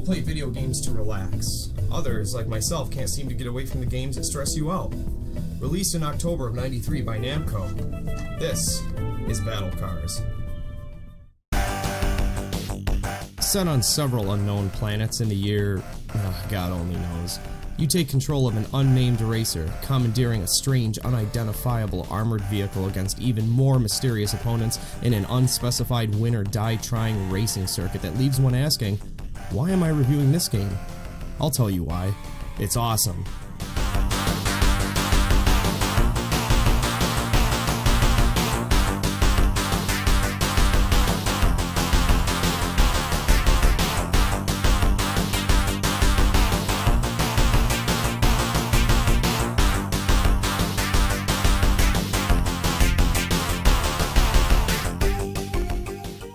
play video games to relax. Others, like myself, can't seem to get away from the games that stress you out. Released in October of '93 by Namco, this is Battle Cars. Set on several unknown planets in the year, God only knows, you take control of an unnamed racer, commandeering a strange, unidentifiable armored vehicle against even more mysterious opponents in an unspecified win-or-die-trying racing circuit that leaves one asking, why am I reviewing this game? I'll tell you why. It's awesome.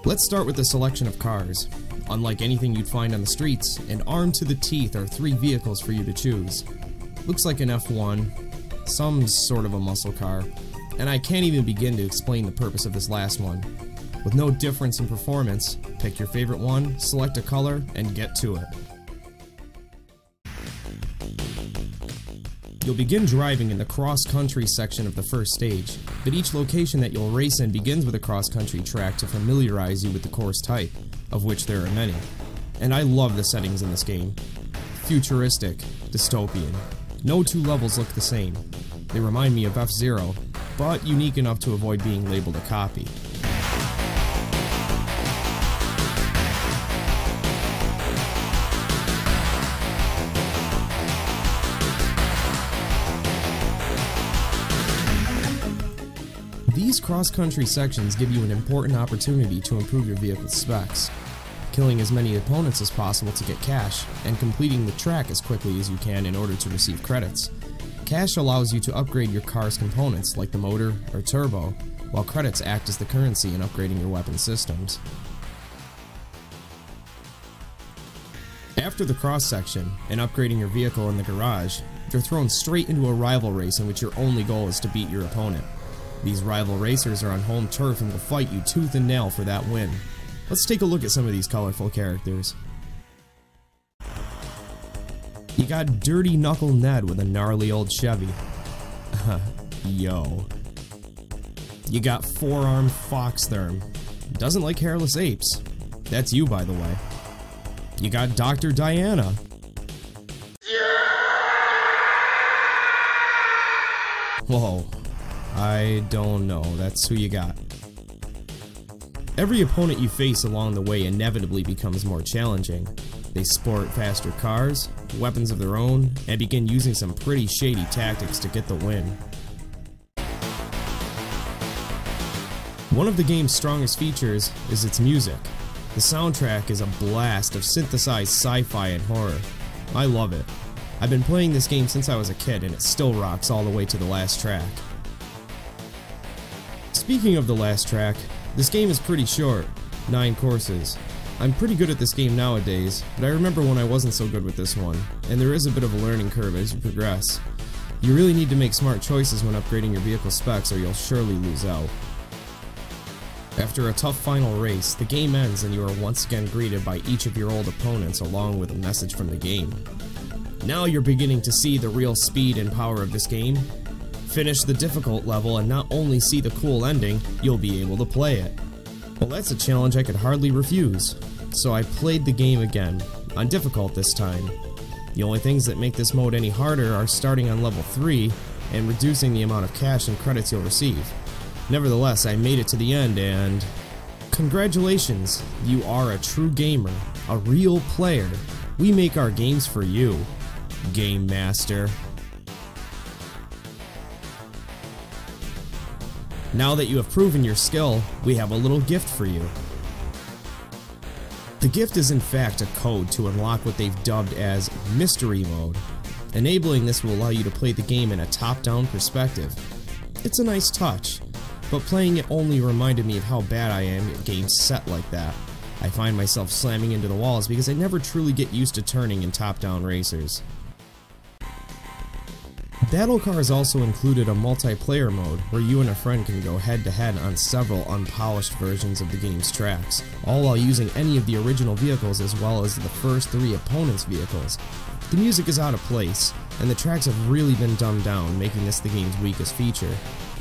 Let's start with the selection of cars. Unlike anything you'd find on the streets, and armed to the teeth are 3 vehicles for you to choose. Looks like an F1, some sort of a muscle car, and I can't even begin to explain the purpose of this last one. With no difference in performance, pick your favorite one, select a color, and get to it. You'll begin driving in the cross-country section of the first stage, but each location that you'll race in begins with a cross-country track to familiarize you with the course type, of which there are many. And I love the settings in this game. Futuristic, dystopian. No 2 levels look the same. They remind me of F-Zero, but unique enough to avoid being labeled a copy. These cross-country sections give you an important opportunity to improve your vehicle's specs, killing as many opponents as possible to get cash, and completing the track as quickly as you can in order to receive credits. Cash allows you to upgrade your car's components like the motor or turbo, while credits act as the currency in upgrading your weapon systems. After the cross-section and upgrading your vehicle in the garage, you're thrown straight into a rival race in which your only goal is to beat your opponent. These rival racers are on home turf and will fight you tooth and nail for that win. Let's take a look at some of these colorful characters. You got Dirty Knuckle Ned with a gnarly old Chevy. Yo. You got Four-Armed Fox Therm. Doesn't like hairless apes. That's you, by the way. You got Dr. Diana. Whoa. I don't know, that's who you got. Every opponent you face along the way inevitably becomes more challenging. They sport faster cars, weapons of their own, and begin using some pretty shady tactics to get the win. One of the game's strongest features is its music. The soundtrack is a blast of synthesized sci-fi and horror. I love it. I've been playing this game since I was a kid and it still rocks all the way to the last track. Speaking of the last track, this game is pretty short, 9 courses. I'm pretty good at this game nowadays, but I remember when I wasn't so good with this one, and there is a bit of a learning curve as you progress. You really need to make smart choices when upgrading your vehicle specs or you'll surely lose out. After a tough final race, the game ends and you are once again greeted by each of your old opponents along with a message from the game. Now you're beginning to see the real speed and power of this game. Finish the difficult level and not only see the cool ending, you'll be able to play it. Well, that's a challenge I could hardly refuse. So I played the game again, on difficult this time. The only things that make this mode any harder are starting on level 3 and reducing the amount of cash and credits you'll receive. Nevertheless, I made it to the end and... Congratulations, you are a true gamer, a real player. We make our games for you, Game Master. Now that you have proven your skill, we have a little gift for you. The gift is in fact a code to unlock what they've dubbed as Mystery Mode. Enabling this will allow you to play the game in a top-down perspective. It's a nice touch, but playing it only reminded me of how bad I am at games set like that. I find myself slamming into the walls because I never truly get used to turning in top-down racers. Battle Cars also included a multiplayer mode where you and a friend can go head to head on several unpolished versions of the game's tracks, all while using any of the original vehicles as well as the first 3 opponents' vehicles. The music is out of place, and the tracks have really been dumbed down, making this the game's weakest feature.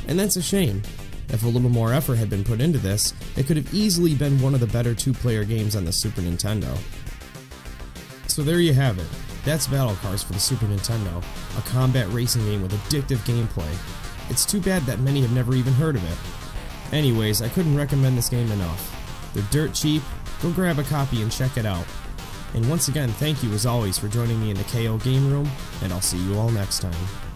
And that's a shame. If a little more effort had been put into this, it could have easily been one of the better 2-player games on the Super Nintendo. So there you have it. That's Battle Cars for the Super Nintendo, a combat racing game with addictive gameplay. It's too bad that many have never even heard of it. Anyways, I couldn't recommend this game enough. They're dirt cheap, go grab a copy and check it out. And once again, thank you as always for joining me in the KO Game Room, and I'll see you all next time.